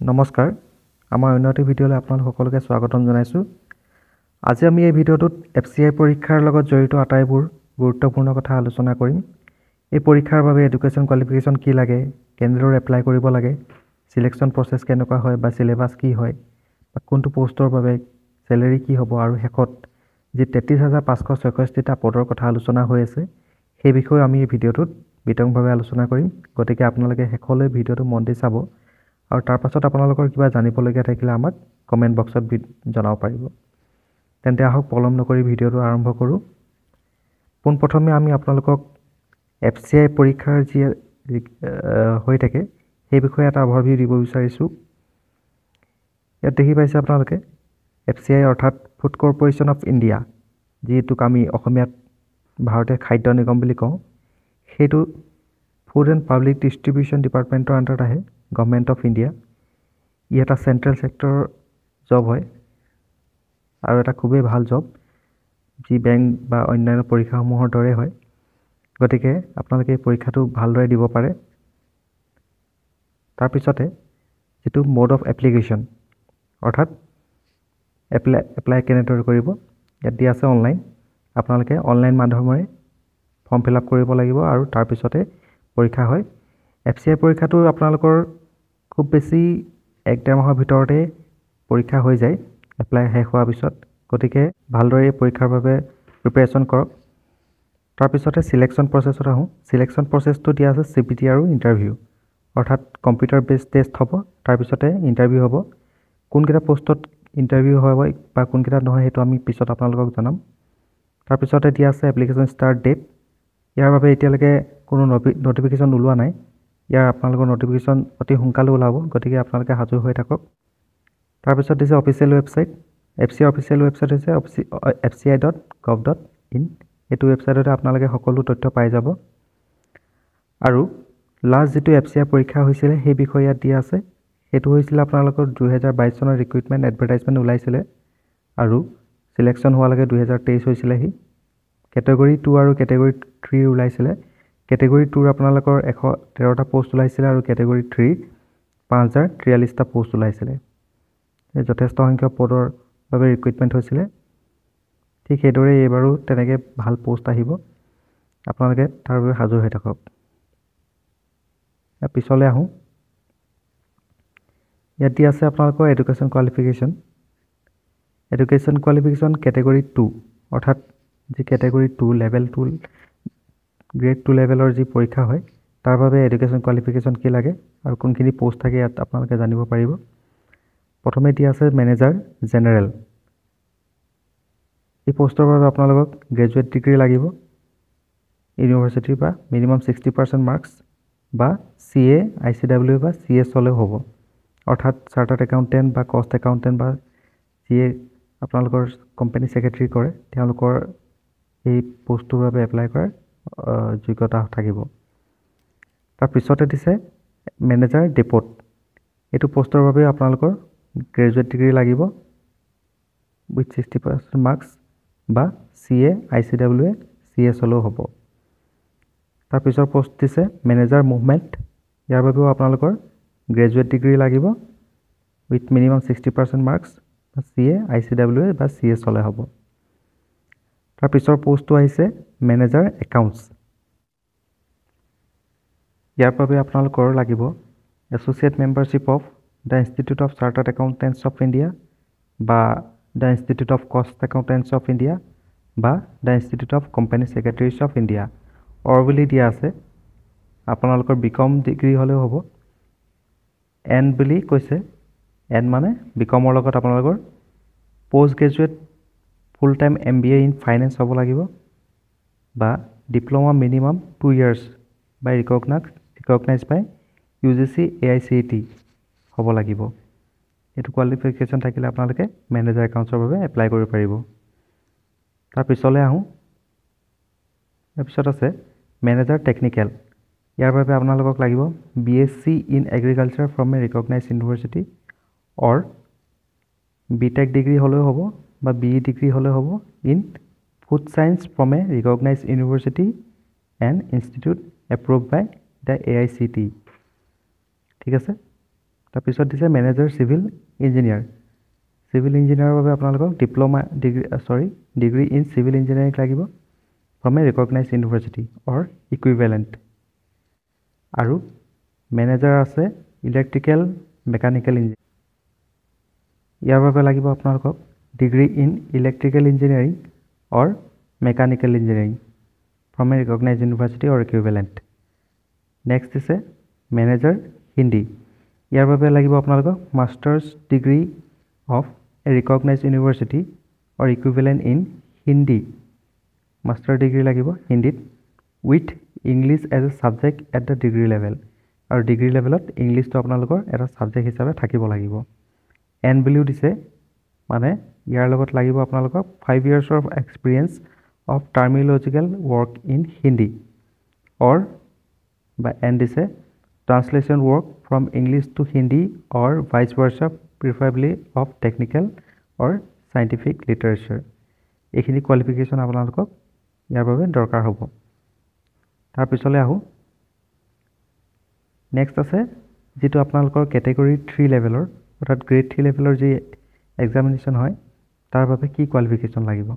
নমস্কাৰ আমাৰ উন্নতি ভিডিঅ'লৈ আপোনালোক সকলোকে স্বাগতম জনাইছোঁ। আজি আমি এই ভিডিঅ'টোত FCI পৰীক্ষাৰ লগত জড়িত আটাইবোৰ গুৰুত্বপূৰ্ণ কথা আলোচনা কৰিম। এই পৰীক্ষাৰ বাবে এডুকেশ্যন কোৱালিফিকেশ্যন কি লাগে, কেনেদৰে এপ্লাই কৰিব লাগে, সিলেকশ্যন প্ৰচেছ কেনেকুৱা হয় বা সিলেবাছ কি হয়, বা কোনটো পোষ্টৰ বাবে চেলেৰি কি হ'ব, আৰু শেষত যি 33,566টা পদৰ কথা আলোচনা হৈ আছে সেই বিষয়ে আমি এই ভিডিঅ'টোত বিতংভাৱে আলোচনা কৰিম। গতিকে আপোনালোকে শেষলৈ ভিডিঅ'টো মন দি চাব আৰু তাৰ পাছত আপোনালোকৰ কিবা জানিবলগীয়া থাকিলে আমাক কমেণ্ট বক্সত জনাব পাৰিব। তেন্তে আহক পলম নকৰি ভিডিঅ'টো আৰম্ভ কৰোঁ। পোনপ্ৰথমে আমি আপোনালোকক FCI পৰীক্ষাৰ যি হৈ থাকে সেই বিষয়ে এটা অভাৰভিউ দিব বিচাৰিছোঁ। ইয়াত দেখি পাইছে আপোনালোকে FCI অৰ্থাৎ ফুড কৰ্পোৰেশ্যন অফ ইণ্ডিয়া, যিটোক আমি অসমীয়াত ভাৰতীয় খাদ্য নিগম বুলি কওঁ, সেইটো ফুড এণ্ড পাব্লিক ডিষ্ট্ৰিবিউশ্যন ডিপাৰ্টমেণ্টৰ আণ্ডাৰত আহে, গভৰ্ণমেণ্ট অফ ইণ্ডিয়া। ই এটা চেণ্ট্ৰেল ছেক্টৰ জব হয় আৰু এটা খুবেই ভাল জব, যি বেংক বা অন্যান্য পৰীক্ষাসমূহৰ দৰে হয়। গতিকে আপোনালোকে এই পৰীক্ষাটো ভালদৰে দিব পাৰে। তাৰপিছতে যিটো মোড অফ এপ্লিকেশ্যন, অৰ্থাৎ এপ্লাই কেনেদৰে কৰিব, ইয়াত দিয়া আছে অনলাইন। আপোনালোকে অনলাইন মাধ্যমেৰে ফৰ্ম ফিল আপ কৰিব লাগিব আৰু তাৰপিছতে পৰীক্ষা হয়। FCI পৰীক্ষাটো আপোনালোকৰ খুব বেছি 1-1.5 মাহৰ ভিতৰতে পৰীক্ষা হৈ যায় এপ্লাই শেষ হোৱাৰ পিছত। গতিকে ভালদৰে পৰীক্ষাৰ বাবে প্ৰিপেৰেশ্যন কৰক। তাৰপিছতে চিলেকশ্যন প্ৰচেছত আহোঁ। চিলেকশ্যন প্ৰচেছটো দিয়া আছে CPT আৰু ইণ্টাৰভিউ, অৰ্থাৎ কম্পিউটাৰ বেছড টেষ্ট হ'ব, তাৰপিছতে ইণ্টাৰভিউ হ'ব। কোনকেইটা পোষ্টত ইণ্টাৰভিউ হ'ব বা কোনকেইটা নহয় সেইটো আমি পিছত আপোনালোকক জনাম। তাৰপিছতে দিয়া আছে এপ্লিকেশ্যন ষ্টাৰ্ট ডেট। ইয়াৰ বাবে এতিয়ালৈকে কোনো নটিফিকেশ্যন ওলোৱা নাই। ইয়াৰ আপোনালোকৰ নটিফিকেশ্যন অতি সোনকালে ওলাব, গতিকে আপোনালোকে সাজু হৈ থাকক। তাৰপিছত দিছে official website. FCI official website হৈছে fci.gov.in। এইটো ৱেবছাইটতে আপোনালোকে সকলো তথ্য পাই যাব। আৰু লাষ্ট যিটো FCI পৰীক্ষা হৈছিলে সেই বিষয়ে ইয়াত দিয়া আছে। সেইটো হৈছিলে আপোনালোকৰ 2022 চনৰ ৰিক্ৰুইটমেণ্ট এডভাৰটাইজমেণ্ট ওলাইছিলে আৰু চিলেকশ্যন হোৱালৈকে 2023 হৈছিলেহি। কেটেগৰী 2 আৰু কেটেগৰী 3 ওলাইছিলে। কেটেগৰী 2 আপোনালোকৰ 113টা পোষ্ট ওলাইছিলে আৰু কেটেগৰী 3 5,043টা পোষ্ট ওলাইছিলে। যথেষ্ট সংখ্যক পদৰ বাবে ৰিক্ৰুইটমেণ্ট হৈছিলে। ঠিক সেইদৰে এইবাৰো তেনেকৈ ভাল পোষ্ট আহিব, আপোনালোকে তাৰ বাবে সাজু হৈ থাকক। পিছলৈ আহোঁ। ইয়াত দিয়া আছে আপোনালোকৰ education qualification. Education qualification category 2, অৰ্থাৎ যি কেটেগৰী 2 লেভেল 2 গ্ৰেড 2 লেভেলৰ যি পৰীক্ষা হয় তাৰ বাবে এডুকেশ্যন কোৱালিফিকেশ্যন কি লাগে আৰু কোনখিনি পোষ্ট থাকে ইয়াত আপোনালোকে জানিব পাৰিব। প্ৰথমে দিয়া আছে মেনেজাৰ জেনেৰেল। এই পোষ্টৰ বাবে আপোনালোকক গ্ৰেজুৱেট ডিগ্ৰী লাগিব ইউনিভাৰ্চিটিৰ পৰা, মিনিমাম 60% মাৰ্কছ, বা CA ICW বা CS হ'লেও হ'ব, অৰ্থাৎ চাৰ্টাৰ্ড একাউণ্টেণ্ট বা কষ্ট একাউণ্টেণ্ট বা যিয়ে আপোনালোকৰ কোম্পানী ছেক্ৰেটাৰী কৰে তেওঁলোকৰ এই পোষ্টটোৰ বাবে এপ্লাই কৰাৰ যোগ্যতা থাকিব। তাৰপিছতে দিছে মেনেজাৰ ডেপ'ত। এইটো পোষ্টৰ বাবে আপোনালোকৰ গ্ৰেজুৱেট ডিগ্ৰী লাগিব উইথ 60% মাৰ্কছ, বা CA ICW CS হ'লেও হ'ব। তাৰপিছৰ পোষ্ট দিছে মেনেজাৰ মুভমেণ্ট। ইয়াৰ বাবেও আপোনালোকৰ গ্ৰেজুৱেট ডিগ্ৰী লাগিব উইথ মিনিমাম 60% মাৰ্কছ, বা CA ICW বা CS হ'লে হ'ব। তাৰপিছৰ পোষ্টটো আহিছে মেনেজাৰ একাউণ্টছ। ইয়াৰ বাবে আপোনালোকৰ লাগিব associate membership of the institute of chartered accountants of India, বা the institute of cost accountants of India, বা the institute of company secretaries of India. বুলি দিয়া আছে। আপোনালোকৰ BCom ডিগ্ৰী হ'লেও হ'ব। N বুলি কৈছে, N মানে BComৰ লগত আপোনালোকৰ post graduate full time MBA in finance হ'ব লাগিব, বা ডিপ্ল'মা মিনিমাম 2 years বাই ৰিকগনাইজ বাই UGC AICTE হ'ব লাগিব। এইটো কোৱালিফিকেশ্যন থাকিলে আপোনালোকে মেনেজাৰ একাউণ্টছৰ বাবে এপ্লাই কৰিব পাৰিব। তাৰপিছলৈ আহোঁ। তাৰপিছত আছে মেনেজাৰ টেকনিকেল। ইয়াৰ বাবে আপোনালোকক লাগিব BSc in agriculture from a recognise university, or BTech degree হ'লেও হ'ব, বা BE ডিগ্ৰী হ'লেও হ'ব in food science from a recognise university and institute approved by the AICTE। ঠিক আছে। তাৰপিছত দিছে মেনেজাৰ চিভিল ইঞ্জিনিয়াৰ। চিভিল ইঞ্জিনিয়াৰৰ বাবে আপোনালোকক ডিগ্ৰী ইন চিভিল ইঞ্জিনিয়াৰিং লাগিব from a recognise university or equivalent. আৰু মেনেজাৰ আছে ইলেক্ট্ৰিকেল মেকানিকেল ইঞ্জিনিয়াৰিং। ইয়াৰ বাবে লাগিব আপোনালোকক degree in electrical engineering or mechanical engineering from a recognise university or equivalent. Next দিছে মেনেজাৰ হিন্দী। ইয়াৰ বাবে লাগিব আপোনালোকক masters degree of a recognise university or equivalent in Hindi. Master degree লাগিব হিন্দীত with English as a subject at the degree level. আৰু degree লেভেলত ইংলিছটো আপোনালোকৰ এটা ছাবজেক্ট হিচাপে থাকিব লাগিব। NW দিছে, মানে ইয়াৰ লগত লাগিব আপোনালোকক 5 years of experience of terminological work in Hindi or বা N দিছে translation work from English to Hindi or vice versa, preferably of technical or scientific literature। এইখিনি কোৱালিফিকেশ্যন আপোনালোকক ইয়াৰ বাবে দৰকাৰ হ'ব। তাৰপিছলৈ আহোঁ। নেক্সট আছে যিটো আপোনালোকৰ কেটেগৰী 3 লেভেলৰ অৰ্থাৎ গ্ৰেড 3 লেভেলৰ যি এক্সামিনেশ্যন হয় তাৰ বাবে কি কোৱালিফিকেশ্যন লাগিব।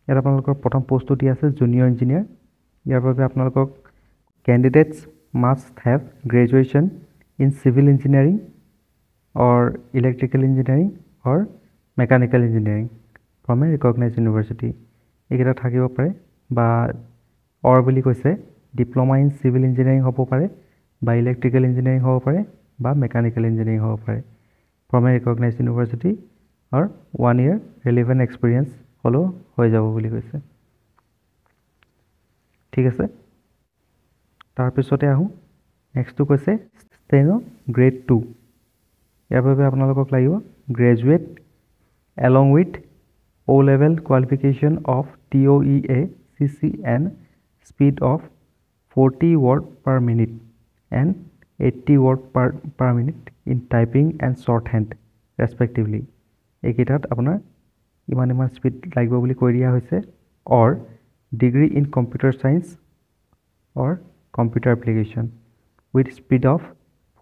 ইয়াত আপোনালোকৰ প্ৰথম পোষ্টটো দি আছে জুনিয়ৰ ইঞ্জিনিয়াৰ। ইয়াৰ বাবে আপোনালোকক candidates must have graduation in civil engineering or electrical engineering or mechanical engineering from a recognise university. এইকেইটা থাকিব পাৰে, বা অৰ বুলি কৈছে ডিপ্ল'মা ইন চিভিল ইঞ্জিনিয়াৰিং হ'ব পাৰে, বা ইলেক্ট্ৰিকেল ইঞ্জিনিয়াৰিং হ'ব পাৰে, বা মেকানিকেল ইঞ্জিনিয়াৰিং হ'ব পাৰে from a recognise university or 1 year relevant experience হ'লেও হৈ যাব বুলি কৈছে। ঠিক আছে, তাৰপিছতে আহোঁ। নেক্সটটো কৈছে ষ্টেনো গ্ৰেড 2। ইয়াৰ বাবে আপোনালোকক লাগিব graduate along with O level qualification of TOEA CCN speed of 40 word per minute and 80 word per minute in typing and shorthand respectively। এইকেইটাত আপোনাৰ ইমান স্পীড লাগিব বুলি কৈ দিয়া হৈছে। Or degree in computer science or computer application with speed of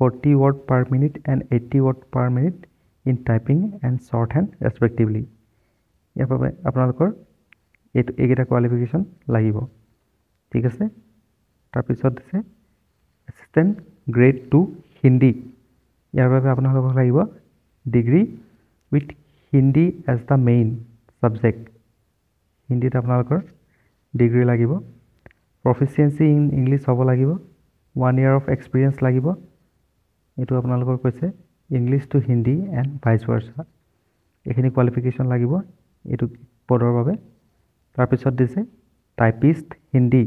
40 word per minute and 80 word per minute in typing and shorthand respectively। ইয়াৰ বাবে আপোনালোকৰ এইকেইটা কোৱালিফিকেশ্যন লাগিব। ঠিক আছে, তাৰপিছত দিছে এছিষ্টেণ্ট গ্ৰেড 2 হিন্দী। ইয়াৰ বাবে আপোনালোকক লাগিব degree with Hindi as the main subject. হিন্দীত আপোনালোকৰ ডিগ্ৰী লাগিব। প্ৰফিচিয়েঞ্চি ইন ইংলিছ হ'ব লাগিব। 1 year of এক্সপিৰিয়েঞ্চ লাগিব। এইটো আপোনালোকৰ কৈছে English to Hindi and vice versa. এইখিনি কোৱালিফিকেশ্যন লাগিব এইটো পদৰ বাবে। তাৰপিছত দিছে টাইপিষ্ট হিন্দী।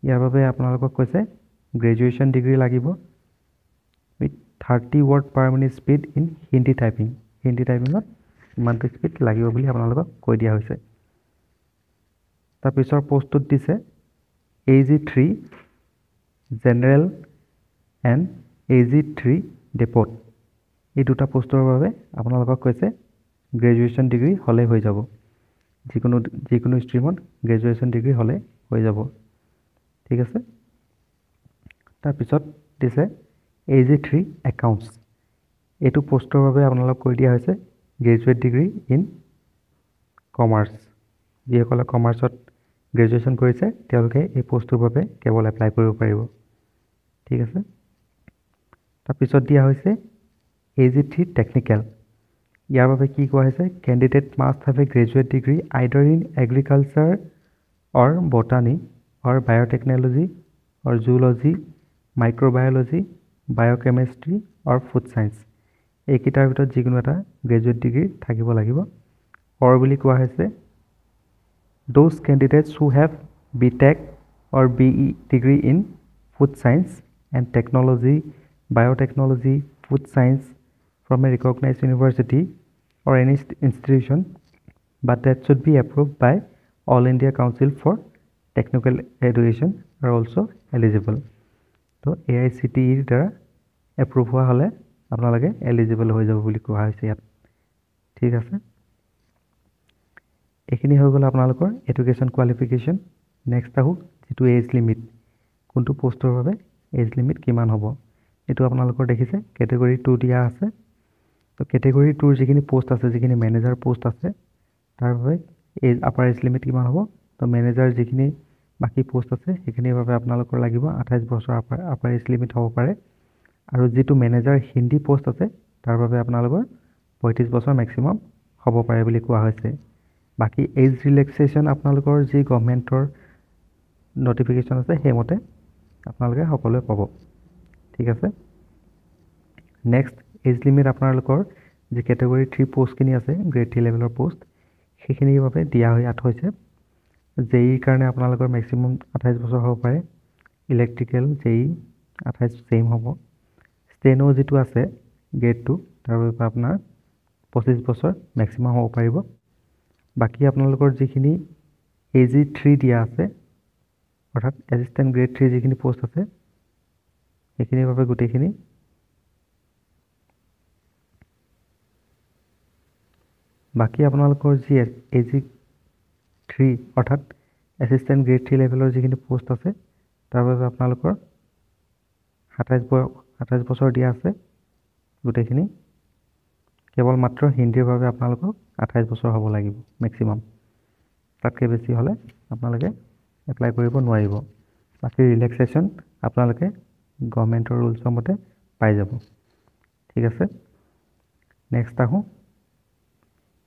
ইয়াৰ বাবে আপোনালোকক কৈছে গ্ৰেজুৱেশ্যন ডিগ্ৰী লাগিব with 30 word per minute speed in Hindi typing. Hindi টাইপিঙত ইমানটো স্পীড লাগিব বুলি আপোনালোকক কৈ দিয়া হৈছে। তাৰপিছৰ পোষ্টটোত দিছে AG3 জেনেৰেল এণ্ড AG3 ডেপ'ত। এই দুটা পোষ্টৰ বাবে আপোনালোকক কৈছে গ্ৰেজুৱেশ্যন ডিগ্ৰী হ'লে হৈ যাব। যিকোনো ষ্ট্ৰীমত গ্ৰেজুৱেশ্যন ডিগ্ৰী হ'লে হৈ যাব। ঠিক আছে, তাৰপিছত দিছে AG3 একাউণ্টছ। এইটো পোষ্টৰ বাবে আপোনালোকক কৈ দিয়া হৈছে গ্ৰেজুৱেট ডিগ্ৰী ইন কমাৰ্চ। যিসকলে কমাৰ্চত গ্ৰেজুৱেশ্যন কৰিছে তেওঁলোকে এই পোষ্টটোৰ বাবে কেৱল এপ্লাই কৰিব পাৰিব। ঠিক আছে, তাৰপিছত দিয়া হৈছে AG3 টেকনিকেল। ইয়াৰ বাবে কি কোৱা হৈছে candidate must have a graduate degree either in agriculture or botany or biotechnology or zoology microbiology biochemistry or food science. এইকেইটাৰ ভিতৰত যিকোনো এটা গ্ৰেজুৱেট ডিগ্ৰী থাকিব লাগিব। অৰ বুলি কোৱা হৈছে those candidates who have BTech or BE degree in food science and technology biotechnology food science from a recognized university or any institution, but that should be approved by All India Council for Technical Education are also eligible। তো AICTE দ্বাৰা approve হোৱা হ'লে আপোনালোকে eligible হৈ যাব বুলি কোৱা হৈছে ইয়াত। ঠিক আছে, এইখিনি হৈ গ'ল আপোনালোকৰ এডুকেশ্যন কোৱালিফিকেশ্যন। নেক্সট আহোঁ যিটো এজ লিমিট, কোনটো পোষ্টৰ বাবে এজ লিমিট কিমান হ'ব। এইটো আপোনালোকৰ দেখিছে কেটেগৰী 2 দিয়া আছে তো কেটেগৰী 2 যিখিনি পোষ্ট আছে যিখিনি মেনেজাৰ পোষ্ট আছে তাৰ বাবে এই আপাৰ এজ লিমিট কিমান হ'ব তো মেনেজাৰ যিখিনি বাকি পোষ্ট আছে সেইখিনিৰ বাবে আপোনালোকৰ লাগিব 28 বছৰ আপাৰ এজ লিমিট হ'ব পাৰে আৰু যেটো মেনেজাৰ হিন্দী পোষ্ট আছে তাৰ বাবে আপোনালোকৰ 35 বছৰ ম্যাক্সিমাম হ'ব পাৰে বুলি কোৱা হৈছে বাকি এজ ৰিলেক্সেশন আপোনালোকৰ যি গভৰ্নমেন্টৰ নটিফিকেশন আছে হেমতে আপোনালোকে সকলোৱে পাব ঠিক আছে নেক্সট এজ লিমিট আপোনালোকৰ যি কেটেগৰী 3 পোষ্ট কিনি আছে গ্ৰেড 3 লেভেলৰ পোষ্ট সেইখিনিৰ বাবে দিয়া হৈছে জেই কাৰণে আপোনালোকৰ ম্যাক্সিমাম 28 বছৰ হ'ব পাৰে ইলেক্ট্ৰিক্যাল জেই 28 সেম হ'ব স্টেনো যেটো আছে গ্ৰেড 2 তাৰ বাবে আপোনাৰ 25 বছৰ ম্যাক্সিমাম হ'ব পাৰিব বাকি আপোনালোকৰ যিখিনি এজি 3 দিয়া আছে অৰ্থাৎ এসিস্ট্যান্ট গ্ৰেড 3 যিখিনি পোষ্ট আছে সেইখিনিৰ বাবে গুটেখিনি বাকি আপোনালোকৰ যি এজি 3 অৰ্থাৎ এসিস্ট্যান্ট গ্ৰেড 3 লেভেলৰ যিখিনি পোষ্ট আছে তাৰ বাবে আপোনালোকৰ 28 বছৰ দিয়া আছে গুটেখিনি কেৱল মাত্ৰ হিন্দীৰ বাবে আপোনালোকক 28 বছৰ হ'ব লাগিব ম্যাক্সিমাম তাতকৈ বেছি হলে আপোনালোকে এপ্লাই কৰিব নোৱাৰিব বাকি ৰিলেক্সেশন আপোনালোকে গভৰ্নমেন্টৰ ৰুলছৰ মতে পাই যাব ঠিক আছে নেক্সট আহো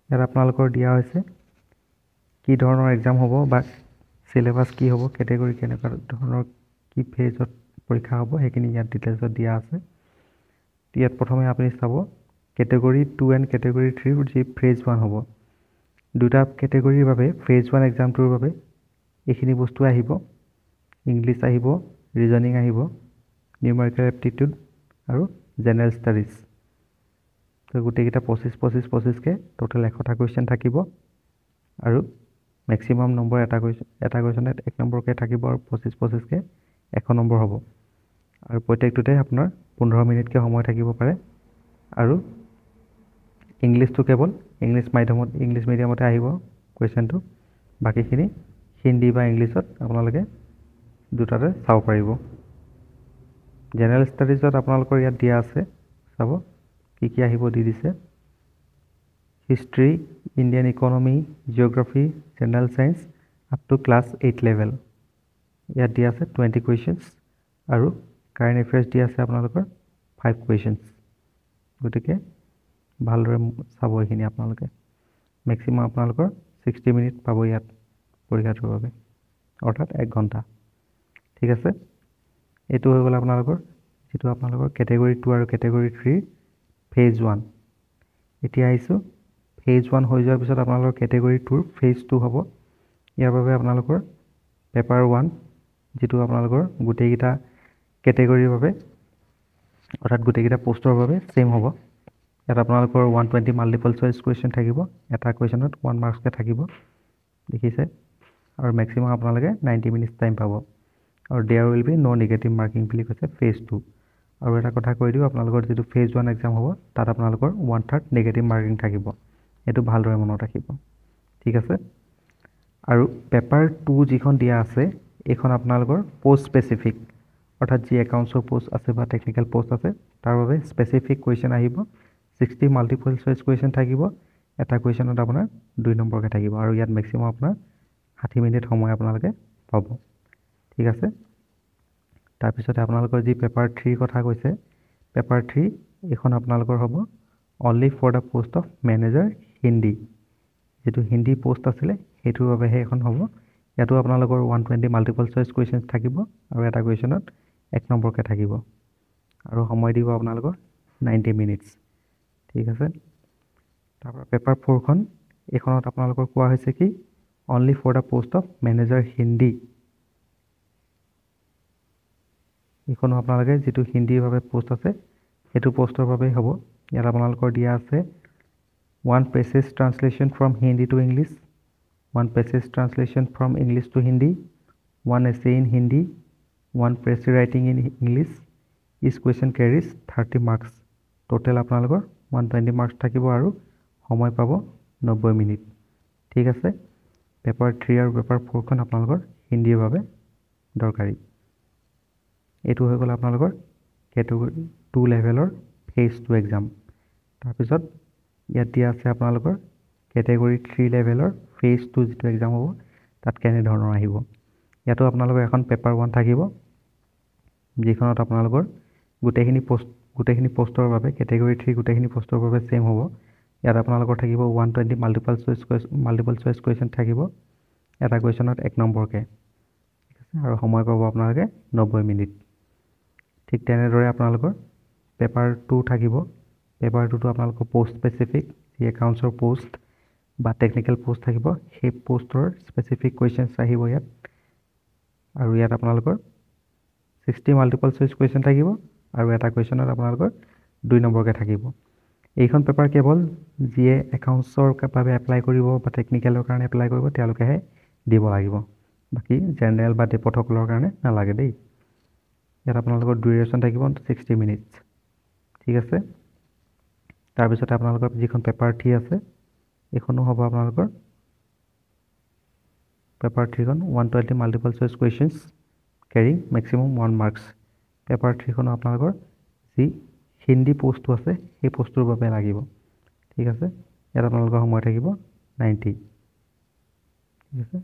ইয়াত আপোনালোকৰ দিয়া হৈছে কি ধৰণৰ এক্সাম হ'ব বা সিলেবাস কি হ'ব কেটেগৰী কেনেকুৱা ধৰণৰ কি ফেজত পৰীক্ষা হ'ব সেইখিনি ইয়াত ডিটেইলছত দিয়া আছে ইয়াত প্ৰথমে আপুনি চাব কেটেগৰী 2 এণ্ড কেটেগৰী 3 যি ফেজ 1 হ'ব দুটা কেটেগৰীৰ বাবে ফেজ 1 এক্সামটোৰ বাবে এইখিনি বস্তু আহিব ইংলিছ আহিব ৰিজনিং আহিব নিউমেৰিকেল এপ্টিটিউড আৰু জেনাৰেল ষ্টাডিজ তো গুটেকিটা 25 কে টোটাল 100টা কোৱেশ্চন থাকিব আৰু ম্যাক্সিমাম নম্বৰ এটা কোৱেশ্চনত 1 নম্বৰকে থাকিব আৰু 25 কে 100 নম্বৰ হ'ব আৰু প্ৰত্যেকটোতে আপোনাৰ 15 মিনিটকে সময় থাকিব পাৰে আৰু ইংলিছটো কেৱল ইংলিছ মিডিয়ামতে আহিব কোৱেশ্চনটো বাকিখিনি হিন্দী বা ইংলিছত আপোনালোকে দুটাতে চাব পাৰিব জেনাৰেল ষ্টাডিজত আপোনালোকৰ ইয়াত দিয়া আছে চাব কি আহিব দি দিছে history Indian economy geography general science up to class 8 level ইয়াত দিয়া আছে 20 কোৱেশ্চনছ আৰু কাৰেন্ট এফেয়াৰ্স দিয়া আছে আপোনালোকৰ 5 কোৱেশ্চনছ গতিকে ভালদৰে চাব এইখিনি আপোনালোকে ম্যাক্সিমাম আপোনালোকৰ 60 মিনিট পাব ইয়াত পৰীক্ষাটোৰ বাবে অৰ্থাৎ 1 ঘণ্টা ঠিক আছে এটো হৈ গ'ল আপোনালোকৰ যেটো আপোনালোকৰ কেটেগৰী 2 আৰু কেটেগৰী 3 ফেজ 1 এতিয়া আইছো ফেজ 1 হৈ যোৱাৰ পিছত আপোনালোকৰ কেটেগৰী 2 ফেজ 2 হ'ব ইয়াৰ বাবে আপোনালোকৰ পেপাৰ 1 যেটো আপোনালোকৰ গুটেকিটা কেটেগৰীৰ বাবে অৰ্থাৎ গুটেকিটা পোষ্টৰ বাবে সেম হ'ব ইয়াত আপোনালোকৰ 120 মাল্টিপল চয়েস কোৱেশ্চন থাকিব এটা কোৱেশ্চনত 1 মাৰ্কস কে থাকিব দেখিছে আৰু ম্যাক্সিমাম আপোনালোকে 90 মিনিটস টাইম পাব আৰু there will be no negative marking বুলি কৈছে ফেজ 2 আৰু এটা কথা কৈ দিও আপোনালোকৰ যেটো ফেজ 1 এক্সাম হ'ব তাত আপোনালোকৰ 1/3 নেগেটিভ মাৰ্কিং থাকিব এটো ভালদৰে মনত ৰাখিব ঠিক আছে আৰু পেপাৰ 2 যিখন দিয়া আছে এখন আপোনালোকৰ পোষ্ট স্পেসিফিক অৰ্থাৎ যি একাউন্টছৰ পোষ্ট আছে বা টেকনিক্যাল পোষ্ট আছে তাৰ বাবে স্পেসিফিক কোৱেশ্চন আহিব 60 মাল্টিপল চয়েস কোৱেশ্চন থাকিব এটা কোৱেশ্চনত আপোনাৰ 2 নম্বৰকে থাকিব আৰু ইয়াত ম্যাক্সিমাম আপোনাৰ 60 মিনিট সময় আপোনালোকে পাব ঠিক আছে তাৰ পিছতে আপোনালোকৰ যি পেপাৰ 3 কথা কৈছে পেপাৰ 3 এখন আপোনালোকৰ হ'ব only for the post of manager Hindi যেটো হিন্দী পোষ্ট আছিল হেতুৰ বাবে এখন হ'ব ইয়াতো আপোনালোকৰ 120 মাল্টিপল চয়েস কোৱেশ্চনছ থাকিব আৰু এটা কোৱেশ্চনত 1 নম্বৰকে থাকিব আৰু সময় দিব আপোনালোকৰ 90 মিনিটস ঠিক আছে তাৰপৰা পেপাৰ 4 খন এখনত আপোনালোকৰ কোৱা হৈছে কি only for the post of manager Hindi ইখন আপোনালোকে যেটো হিন্দীৰ বাবে পোষ্ট আছে হেতু পোষ্টৰ বাবে হ'ব ইয়াত আপোনালোকৰ দিয়া আছে one passage translation from Hindi to English one passage translation from English to Hindi one essay in Hindi one essay writing in English each question carries 30 marks total আপোনালোকৰ 120 marks থাকিব আৰু সময় পাব 90 মিনিট ঠিক আছে পেপাৰ 3 আৰু paper 4 খন আপোনালোকৰ হিন্দীৰ বাবে দৰকাৰী এটো হৈ গ'ল আপোনালোকৰ কেটেগৰী 2 লেভেলৰ ফেজ 2 এক্সাম। তাৰপিছত ইয়াত দিয়া আছে আপোনালোকৰ কেটেগৰী 3 লেভেলৰ ফেজ 2 যিটো এক্সাম হ'ব তাত কেনেধৰণৰ আহিব। ইয়াতো আপোনালোকৰ এখন পেপাৰ 1 থাকিব, যিখনত আপোনালোকৰ গোটেইখিনি পোষ্টৰ বাবে কেটেগৰী 3 গোটেইখিনি পোষ্টৰ বাবে সেম হ'ব। ইয়াত আপোনালোকৰ থাকিব 120 মাল্টিপল চইচ কুৱেশ্যন থাকিব, এটা কুৱেশ্যনত 1 নম্বৰকৈ, ঠিক আছে, আৰু সময় পাব আপোনালোকে 90 মিনিট। ঠিক তেনেদৰে আপোনালোকৰ পেপাৰ 2 থাকিব। পেপাৰ 2টো আপোনালোকৰ পোষ্ট স্পেচিফিক, যি একাউণ্টছৰ পোষ্ট বা টেকনিকেল পোষ্ট থাকিব, সেই পোষ্টৰ স্পেচিফিক কুৱেশ্যনছ আহিব ইয়াত। আৰু ইয়াত আপোনালোকৰ 60 মাল্টিপল চইচ কুৱেশ্যন থাকিব, আৰু এটা কুৱেশ্যনত আপোনালোকৰ 2 নম্বৰকৈ থাকিব। এইখন পেপাৰ কেৱল যিয়ে একাউণ্টছৰ বাবে এপ্লাই কৰিব বা টেকনিকেলৰ কাৰণে এপ্লাই কৰিব তেওঁলোকেহে দিব লাগিব, বাকী জেনেৰেল বা ডেপথসকলৰ কাৰণে নালাগে দেই। ইয়াত আপোনালোকৰ ডিউৰেশ্যন থাকিব 60 মিনিটছ, ঠিক আছে। তাৰপিছতে আপোনালোকৰ যিখন পেপাৰ 3 আছে এইখনো হ'ব আপোনালোকৰ পেপাৰ 3খন 120 multiple choice questions carrying maximum 1 marks. Paper 3খনো আপোনালোকৰ যি হিন্দী পোষ্টটো আছে সেই পোষ্টটোৰ বাবে লাগিব, ঠিক আছে। ইয়াত আপোনালোকৰ সময় থাকিব 90, ঠিক আছে।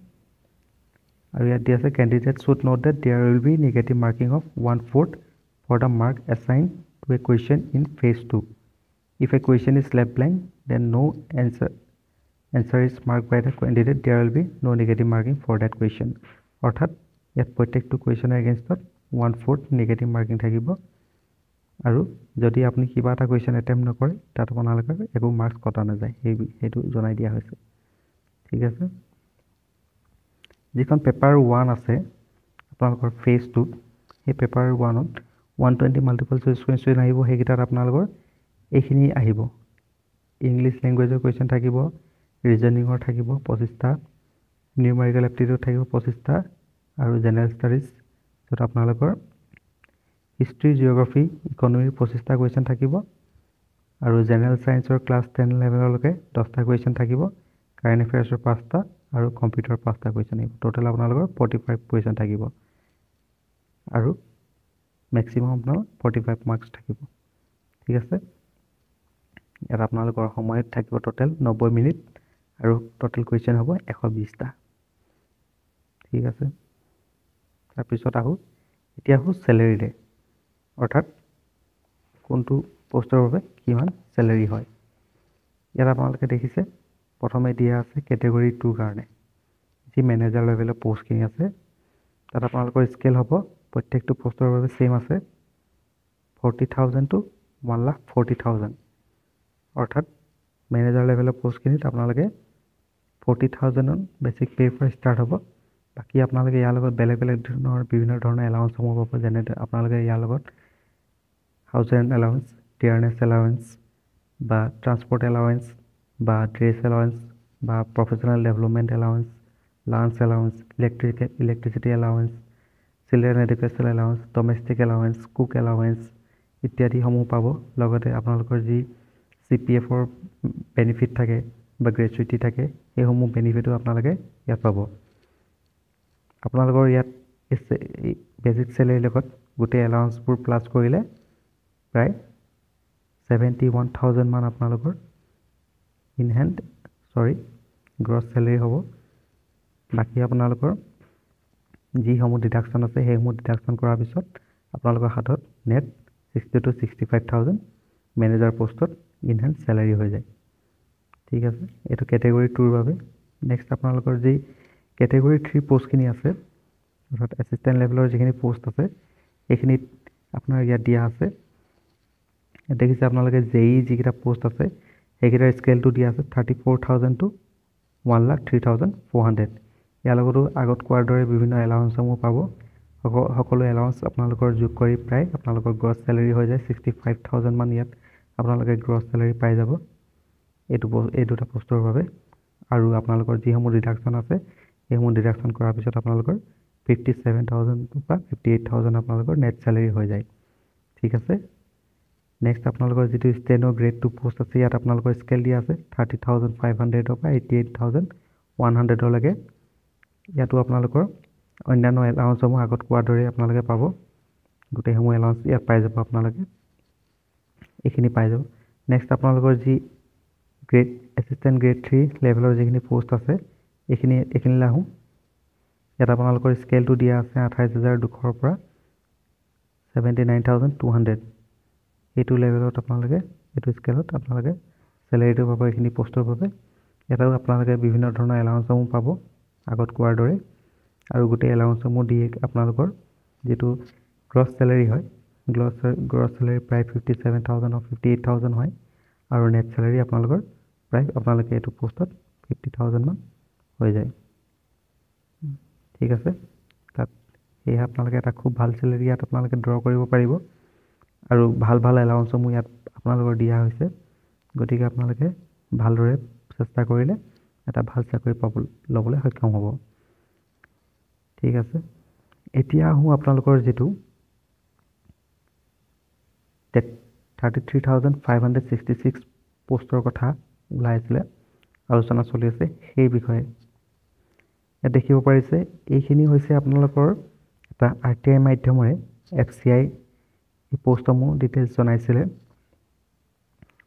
আৰু ইয়াত দিয়া আছে candidate should note that there will be negative marking of 1/4 for the mark assigned to a question in phase 2। If a question is left blank then no answer is marked by the candidate, there will be no negative marking for that question. অৰ্থাৎ ইয়াত প্ৰত্যেকটো কুৱেশ্যনৰ এগেইনষ্টত 1/4 negative marking থাকিব, আৰু যদি আপুনি কিবা এটা question attempt নকৰে তাত আপোনালোকৰ একো মাৰ্কছ কটা নাযায়, সেইটো জনাই দিয়া হৈছে, ঠিক আছে। যিখন পেপাৰ 1 আছে আপোনালোকৰ ফেজ 2, সেই পেপাৰ 1ত 120 মাল্টিপল চইচ কুৱেশ্যন আহিব। সেইকেইটাত আপোনালোকৰ এইখিনি আহিব, ইংলিছ লেংগুৱেজৰ কুৱেশ্যন থাকিব, ৰিজনিঙৰ থাকিব 25টা, নিউমেৰিকেল এপ্টিটিউড থাকিব 25টা, আৰু জেনেৰেল ষ্টাডিজ য'ত আপোনালোকৰ হিষ্ট্ৰী, জিঅ'গ্ৰাফী, ইকনমিৰ 25টা কুৱেশ্যন থাকিব, আৰু জেনেৰেল ছায়েন্সৰ ক্লাছ 10 লেভেললৈকে 10টা কুৱেশ্যন থাকিব, কাৰেণ্ট এফেয়াৰ্ছৰ 5টা, আৰু কম্পিউটাৰ 5টা কুৱেশ্যন আহিব। টোটেল আপোনালোকৰ 45 কুৱেশ্যন থাকিব, আৰু মেক্সিমাম আপোনাৰ 45 মাৰ্কছ থাকিব, ঠিক আছে। ইয়াত আপোনালোকৰ সময়ত থাকিব টোটেল 90 মিনিট, আৰু টোটেল কুৱেশ্যন হ'ব 120টা, ঠিক আছে। তাৰপিছত এতিয়া আহোঁ চেলেৰিৰে, অৰ্থাৎ কোনটো পোষ্টৰ বাবে কিমান চেলেৰি হয়। ইয়াত আপোনালোকে দেখিছে প্ৰথমে দিয়া আছে কেটেগৰী 2ৰ কাৰণে যি মেনেজাৰ লেভেলৰ পোষ্টখিনি আছে, তাত আপোনালোকৰ স্কেল হ'ব প্ৰত্যেকটো পোষ্টৰ বাবে ছেইম আছে 40,000 to 1,40,000। অৰ্থাৎ মেনেজাৰ লেভেলৰ পোষ্টখিনিত আপোনালোকে 40,000 বেছিক পে'ৰ পৰা ষ্টাৰ্ট হ'ব। বাকী আপোনালোকে ইয়াৰ লগত বেলেগ বিভিন্ন ধৰণৰ এলাউঞ্চসমূহ পাব, যেনে আপোনালোকে ইয়াৰ লগত হাউচৰেণ্ট এলাউঞ্চ, ডিয়াৰনেছ এলাউঞ্চ, বা ট্ৰান্সপৰ্ট এলাউঞ্চ, বা ড্ৰেছ এলাউঞ্চ, বা professional development allowance, lunch allowance, electricity allowance, children education allowance, domestic allowance, cook allowance ইত্যাদিসমূহ পাব। লগতে আপোনালোকৰ যি CPF-ৰ বেনিফিট থাকে বা গ্ৰেচুইটি থাকে সেইসমূহ বেনিফিটো আপোনালোকে ইয়াত পাব। আপোনালোকৰ ইয়াত বেচিক চেলেৰীৰ লগত গোটেই এলাউঞ্চবোৰ প্লাছ কৰিলে প্ৰায় 71,000 মান আপোনালোকৰ গ্ৰছ চেলেৰী হ'ব। বাকী আপোনালোকৰ যিসমূহ ডিডাকশ্যন আছে সেইসমূহ ডিডাকশ্যন কৰাৰ পিছত আপোনালোকৰ হাতত নেট 60,000 to 65,000 মেনেজাৰ পোষ্টত ইনহেণ্ড চেলেৰী হৈ যায়, ঠিক আছে। এইটো কেটেগৰী 2ৰ বাবে। নেক্সট আপোনালোকৰ যি কেটেগৰী 3 পোষ্টখিনি আছে, অৰ্থাৎ এছিষ্টেণ্ট লেভেলৰ যিখিনি পোষ্ট আছে সেইখিনিত আপোনাৰ ইয়াত দিয়া আছে। ইয়াত দেখিছে আপোনালোকে JEE যিকেইটা পোষ্ট আছে সেইকেইটাৰ স্কেলটো দিয়া আছে 34,000 to 1,03,400। ইয়াৰ লগতো আগত কোৱাৰ দৰে বিভিন্ন এলাউঞ্চসমূহ পাব। সকলো এলাউঞ্চ আপোনালোকৰ যোগ কৰি প্ৰায় আপোনালোকৰ গ্ৰছ চেলেৰী হৈ যায় 65,000 মান। ইয়াত আপোনালোকে গ্ৰছ চেলেৰী পাই যাব এই দুটা পোষ্টৰ বাবে। আৰু আপোনালোকৰ যিসমূহ ডিডাকশ্যন আছে সেইসমূহ ডিডাকশ্যন কৰাৰ পিছত আপোনালোকৰ 57,000 বা 58,000 আপোনালোকৰ নেট চেলেৰী হৈ যায়, ঠিক আছে। নেক্সট আপোনালোকৰ যিটো ষ্টেনো গ্ৰেড 2 পোষ্ট আছে ইয়াত আপোনালোকৰ স্কেল দিয়া আছে 30,500 পৰা 88,100লৈকে। ইয়াতো আপোনালোকৰ অন্যান্য এলাউঞ্চসমূহ আগত কোৱাৰ দৰে আপোনালোকে পাব। গোটেইসমূহ এলাউন্স ইয়াত পাই যাব আপোনালোকে এইখিনি পাই যাব নেক্সট আপোনালোকৰ যি গ্ৰেড এছিষ্টেণ্ট গ্ৰেড 3 লেভেলৰ যিখিনি পোষ্ট আছে এইখিনিলৈ আহোঁ ইয়াত আপোনালোকৰ স্কেলটো দিয়া আছে 28200 পৰা 79200 এইটো লেভেলত আপোনালোকে এইটো স্কেলত আপোনালোকে চেলাৰীটো পাব এইখিনি পোষ্টৰ বাবে ইয়াতো আপোনালোকে বিভিন্ন ধৰণৰ এলাউন্সসমূহ পাব আগত কোৱাৰ দৰে আৰু গোটেই এলাউন্সসমূহ দিয়ে আপোনালোকৰ যেটো গ্ৰছ চেলাৰী হয় গ্ৰছ চেলাৰী প্ৰায় 57000 অৰ 58000 হয় আৰু নেট চেলাৰী আপোনালোকৰ প্ৰায় আপোনালোকে এইটো পোষ্টত 50000 মান হৈ যায় ঠিক আছে তাত এই আপোনালোকে এটা খুব ভাল চেলাৰী ইয়াত আপোনালোকে ড্ৰ কৰিব পাৰিব আৰু ভাল এলাউন্সসমূহ ইয়াত আপোনালোকৰ দিয়া হৈছে গতিকে আপোনালোকে ভালদৰে চেষ্টা কৰিলে এটা ভাল চাকৰি ল'বলৈ সক্ষম হ'ব ঠিক আছে এতিয়া আহোঁ আপোনালোকৰ যেটো 33566 পোষ্টৰ কথা ওলাইছিলে আলোচনা চলি আছে সেই বিষয়ে ইয়াত দেখিব পাৰিছে এইখিনি হৈছে আপোনালোকৰ এটা RTI মাধ্যমৰে FCI এই পোষ্টসমূহ ডিটেইলছ জনাইছিলে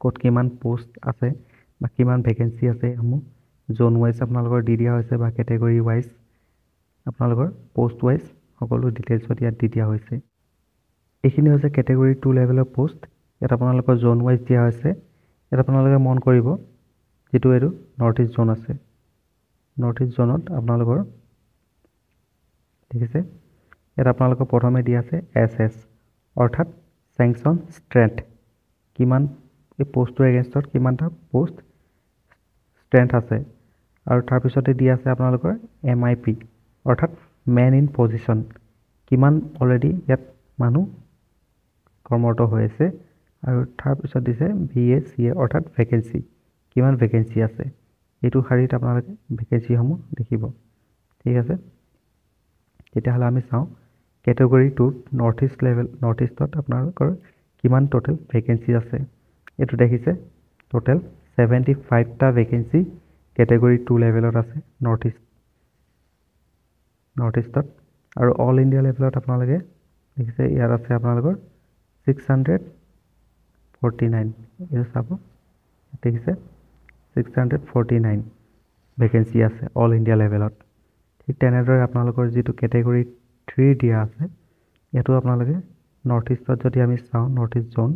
ক'ত কিমান পোষ্ট আছে বা কিমান ভেকেন্সি আছে সমূহ জোন ওয়াইজ আপোনালোকৰ দি দিয়া হৈছে বা ক্যাটাগৰী ওয়াইজ আপোনালোকৰ পোষ্ট ওয়াইজ সকলো ডিটেইলছত ইয়াত দি দিয়া হৈছে এইখিনি হৈছে ক্যাটাগৰী 2 লেভেলৰ পোষ্ট ইয়াত আপোনালোকৰ জোন ওয়াইজ দিয়া হৈছে ইয়াত আপোনালোকে মন কৰিব যেটো এটো নৰ্থ ইষ্ট জোন আছে নৰ্থ ইষ্ট জোনত আপোনালোকৰ ঠিক আছে ইয়াত আপোনালোকৰ প্ৰথমে দিয়া আছে SS অৰ্থাৎ স্যাংচন ষ্ট্ৰেংথ কিমান এই পোষ্টৰ এগেইনষ্টত কিমানটা পোষ্ট ষ্ট্ৰেংথ আছে আৰু তাৰ পিছতে দিয়া আছে আপোনালোকৰ MIP অৰ্থাৎ মেন ইন পজিশন কিমান অলৰেডি ইয়াত মানুহ কৰ্মৰত হৈ আছে আৰু তাৰ পিছত দিছে VACA অৰ্থাৎ ভেকেন্সি কিমান ভেকেন্সি আছে এইটো শাৰীত আপোনালোকে ভেকেন্সি সমূহ দেখিব ঠিক আছে তেতিয়াহ'লে আমি চাওঁ ক্যাটাগৰী 2 নৰ্থ ইষ্টত আপোনালোকৰ কিমান টোটাল ভেকেন্সি আছে এটো দেখিছে টোটাল 75 টা ভেকেন্সি ক্যাটাগৰী 2 লেভেলত আছে নৰ্থ ইষ্টত আৰু অল ইণ্ডিয়া লেভেলত আপোনালোকে দেখিছে ইয়াত আছে আপোনালোকৰ 649 এই চাব দেখিছে 649 ভেকেন্সি আছে অল ইণ্ডিয়া লেভেলত ঠিক তেনেদৰে আপোনালোকৰ যেটো ক্যাটাগৰী 3 দিয়া আছে এটো আপোনালোকে নৰ্থ ইষ্টত যদি আমি চাওঁ নৰ্থ ইষ্ট জোন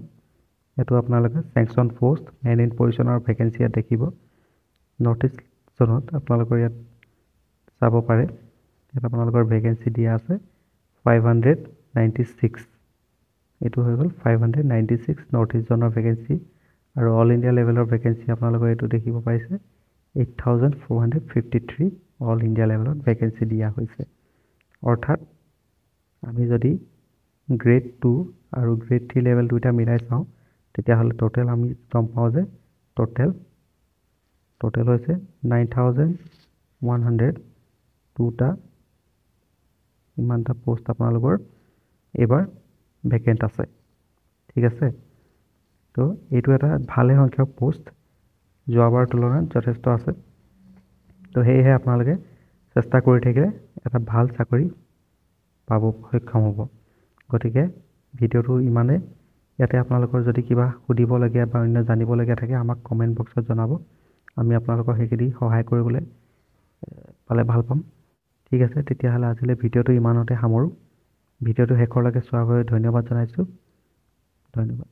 এটো আপোনালোকে স্যাংচন পোষ্ট মেন ইন পজিশনৰ ভেকেন্সি দেখিব নৰ্থ ইষ্ট জোনত আপোনালোকৰ ইয়াত চাব পাৰে ইয়াত আপোনালোকৰ ভেকেন্সি দিয়া আছে 596 এটো হৈ গল 596 নৰ্থ ইষ্ট জোনৰ ভেকেন্সি আৰু অল ইণ্ডিয়া লেভেলৰ ভেকেন্সি আপোনালোকৰ এটো দেখিব পাইছে 8453 অল ইণ্ডিয়া লেভেলত ভেকেন্সি দিয়া হৈছে অৰ্থাৎ আমি যদি গ্ৰেড 2 আৰু গ্ৰেড 3 লেভেল দুইটা মিলাই চাওঁ তেতিয়াহ'লে টোটাল আমি গম পাওঁ যে টোটাল হৈছে 9102 টা ইমানটা পোষ্ট আপোনালোকৰ এবাৰ ভেকেন্ট আছে ঠিক আছে তো এইটো এটা ভালে সংখ্যক পোষ্ট যোৱাবাৰ তুলনাত যথেষ্ট আছে তো হেহে আপোনালোকে চেষ্টা কৰি থাকিলে এটা ভাল চাকৰি পাব সক্ষম হ'ব গতিকে ভিডিওটো ইমানে ইয়াতে আপোনালোকৰ যদি কিবা সুধিব লাগে বা অন্য জানিব লাগে থাকে আমাক কমেন্ট বক্সত জনাব আমি আপোনালোকক হেকিদি সহায় কৰিবলৈ পালে ভাল পাম ঠিক আছে তেতিয়াহ'লে আজিলে ভিডিওটো ইমানতে সামৰো ভিডিওটো শেষলৈকে চোৱাৰ বাবে ধন্যবাদ জনাইছো ধন্যবাদ